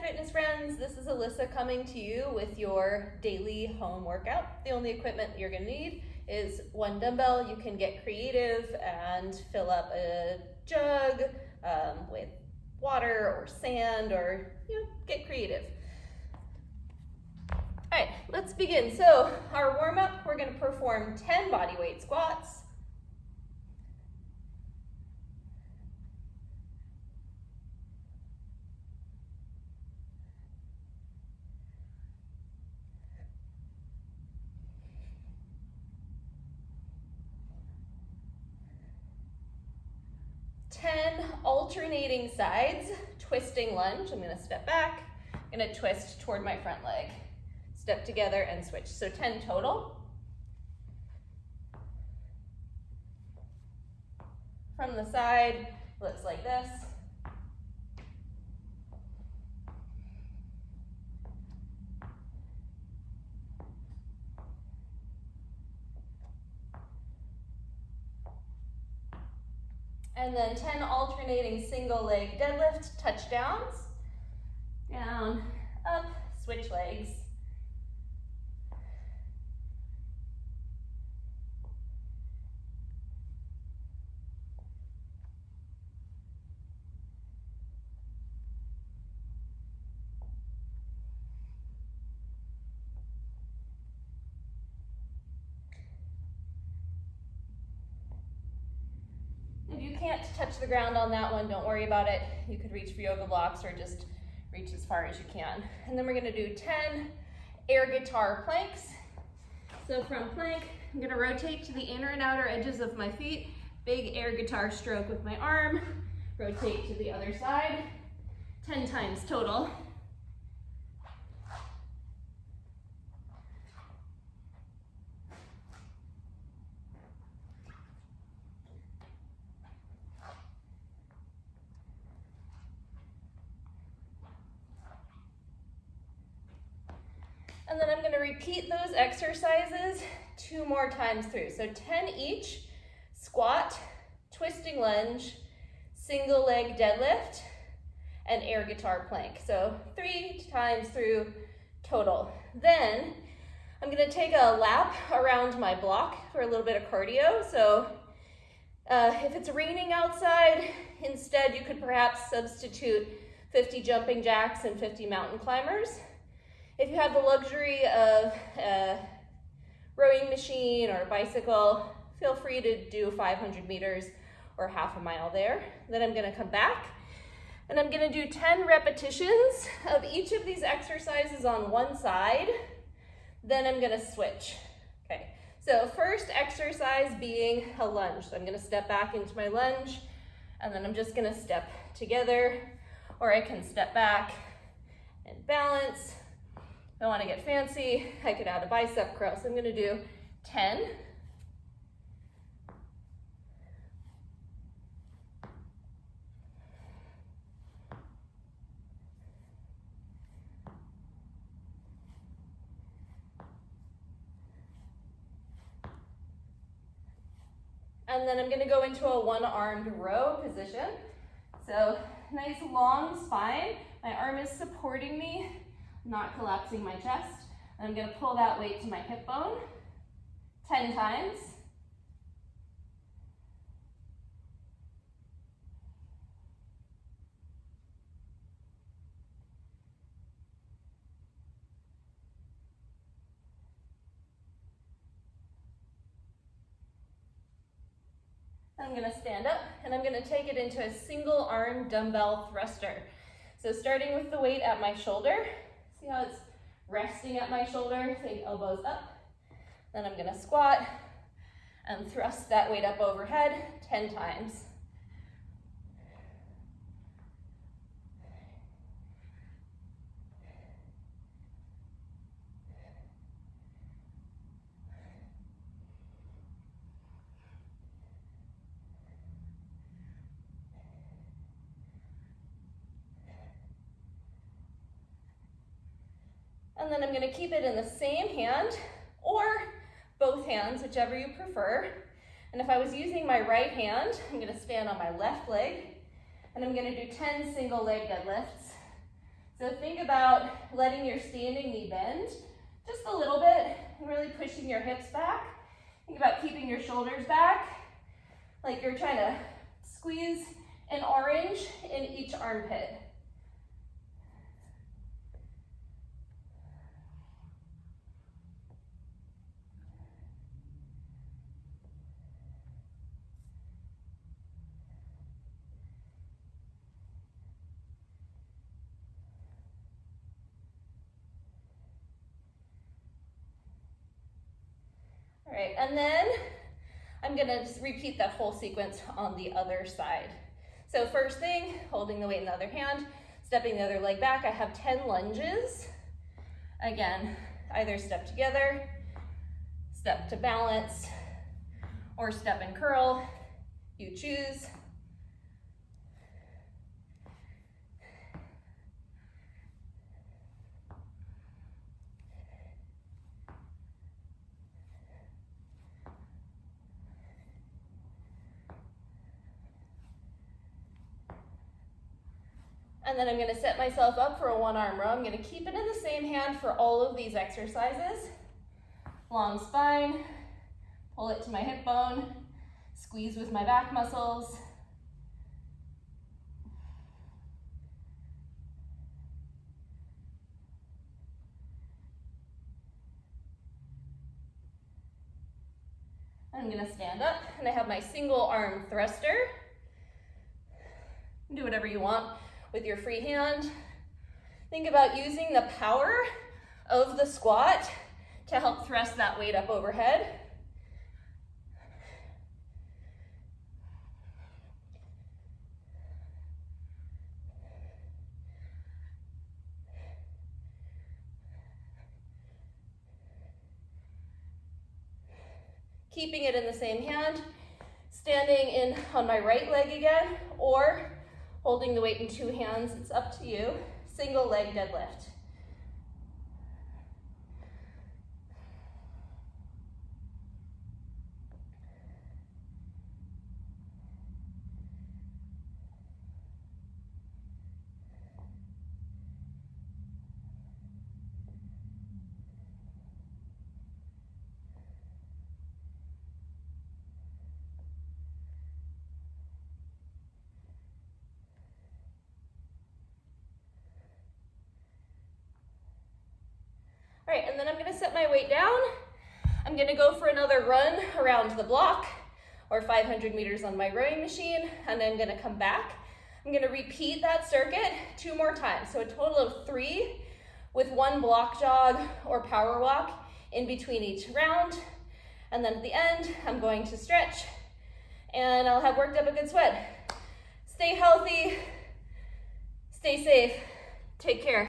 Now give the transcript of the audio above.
fitness friends, this is Alyssa coming to you with your daily home workout. The only equipment you're gonna need is one dumbbell. You can get creative and fill up a jug with water or sand, or get creative. All right, let's begin. So our warm-up, we're gonna perform 10 body weight squats. Alternating sides, twisting lunge. I'm gonna step back, I'm gonna twist toward my front leg. Step together and switch. So 10 total. From the side, looks like this. And then 10 alternating single leg deadlift touchdowns. Down, up, switch legs. If you can't touch the ground on that one, don't worry about it. You could reach for yoga blocks or just reach as far as you can. And then we're gonna do 10 air guitar planks. So from plank, I'm gonna rotate to the inner and outer edges of my feet, big air guitar stroke with my arm, rotate to the other side, 10 times total. And then I'm gonna repeat those exercises 2 more times through. So 10 each, squat, twisting lunge, single leg deadlift, and air guitar plank. So 3 times through total. Then I'm gonna take a lap around my block for a little bit of cardio. So if it's raining outside, instead you could perhaps substitute 50 jumping jacks and 50 mountain climbers. If you have the luxury of a rowing machine or a bicycle, feel free to do 500 meters or half a mile there. Then I'm gonna come back and I'm gonna do 10 repetitions of each of these exercises on one side. Then I'm gonna switch. Okay, so first exercise being a lunge. So I'm gonna step back into my lunge and then I'm just gonna step together, or I can step back and balance. If I want to get fancy, I could add a bicep curl. So I'm going to do 10. And then I'm going to go into a one-armed row position. So nice long spine. My arm is supporting me, not collapsing my chest. And I'm gonna pull that weight to my hip bone 10 times. I'm gonna stand up and I'm gonna take it into a single arm dumbbell thruster. So starting with the weight at my shoulder, see how it's resting at my shoulder, think elbows up. Then I'm gonna squat and thrust that weight up overhead 10 times. And then I'm gonna keep it in the same hand or both hands, whichever you prefer. And if I was using my right hand, I'm gonna stand on my left leg and I'm gonna do 10 single leg deadlifts. So think about letting your standing knee bend just a little bit and really pushing your hips back. Think about keeping your shoulders back, like you're trying to squeeze an orange in each armpit. All right, and then I'm gonna just repeat that whole sequence on the other side. So first thing, holding the weight in the other hand, stepping the other leg back. I have 10 lunges. Again, either step together, step to balance, or step and curl, you choose. And then I'm gonna set myself up for a one-arm row. I'm gonna keep it in the same hand for all of these exercises. Long spine, pull it to my hip bone, squeeze with my back muscles. I'm gonna stand up and I have my single arm thruster. Do whatever you want with your free hand. Think about using the power of the squat to help thrust that weight up overhead. Keeping it in the same hand, standing in on my right leg again, or holding the weight in two hands, it's up to you. Single leg deadlift. All right, and then I'm gonna set my weight down. I'm gonna go for another run around the block or 500 meters on my rowing machine, and I'm gonna come back. I'm gonna repeat that circuit 2 more times. So a total of 3 with 1 block jog or power walk in between each round. And then at the end, I'm going to stretch and I'll have worked up a good sweat. Stay healthy, stay safe, take care.